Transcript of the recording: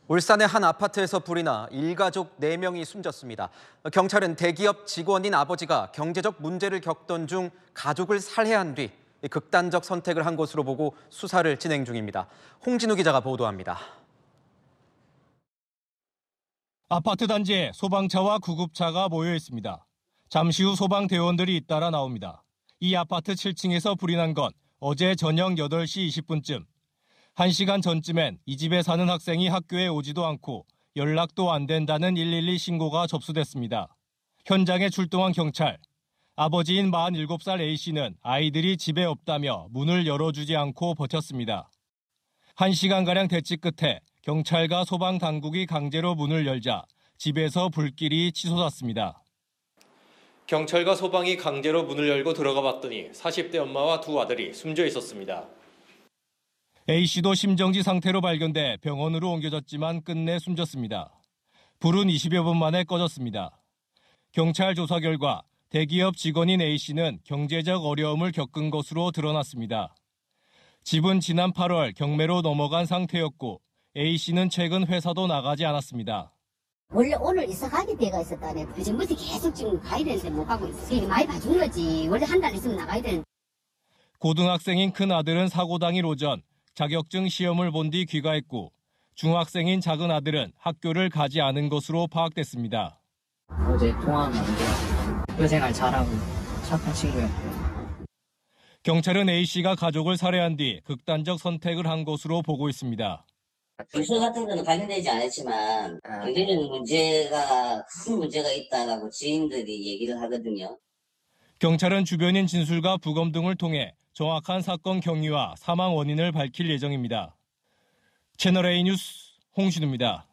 울산의 한 아파트에서 불이 나 일가족 4명이 숨졌습니다. 경찰은 대기업 직원인 아버지가 경제적 문제를 겪던 중 가족을 살해한 뒤 극단적 선택을 한 것으로 보고 수사를 진행 중입니다. 홍진우 기자가 보도합니다. 아파트 단지에 소방차와 구급차가 모여 있습니다. 잠시 후 소방대원들이 잇따라 나옵니다. 이 아파트 7층에서 불이 난 건 어제 저녁 8시 20분쯤. 1시간 전쯤엔 이 집에 사는 학생이 학교에 오지도 않고 연락도 안 된다는 112 신고가 접수됐습니다. 현장에 출동한 경찰. 아버지인 47살 A씨는 아이들이 집에 없다며 문을 열어주지 않고 버텼습니다. 1시간가량 대치 끝에 경찰과 소방당국이 강제로 문을 열자 집에서 불길이 치솟았습니다. 경찰과 소방이 강제로 문을 열고 들어가 봤더니 40대 엄마와 두 아들이 숨져 있었습니다. A씨도 심정지 상태로 발견돼 병원으로 옮겨졌지만 끝내 숨졌습니다. 불은 20여 분 만에 꺼졌습니다. 경찰 조사 결과 대기업 직원인 A씨는 경제적 어려움을 겪은 것으로 드러났습니다. 집은 지난 8월 경매로 넘어간 상태였고 A씨는 최근 회사도 나가지 않았습니다. 원래 오늘 이사 가게 돼가 있었다네. 그전부터 계속 지금 가야 되는데 못 가고 있어. 이게 많이 봐준 거지. 원래 한 달 있으면 나가야 되는데. 고등학생인 큰아들은 사고 당일 오전 자격증 시험을 본 뒤 귀가했고 중학생인 작은 아들은 학교를 가지 않은 것으로 파악됐습니다. 어제 통화하는데 학교생활 잘하고 착한 친구였고. 경찰은 A씨가 가족을 살해한 뒤 극단적 선택을 한 것으로 보고 있습니다. 주소 같은 거는 발견되지 않았지만 경제적 문제가 큰 문제가 있다라고 지인들이 얘기를 하거든요. 경찰은 주변인 진술과 부검 등을 통해 정확한 사건 경위와 사망 원인을 밝힐 예정입니다. 채널A 뉴스 홍신우입니다.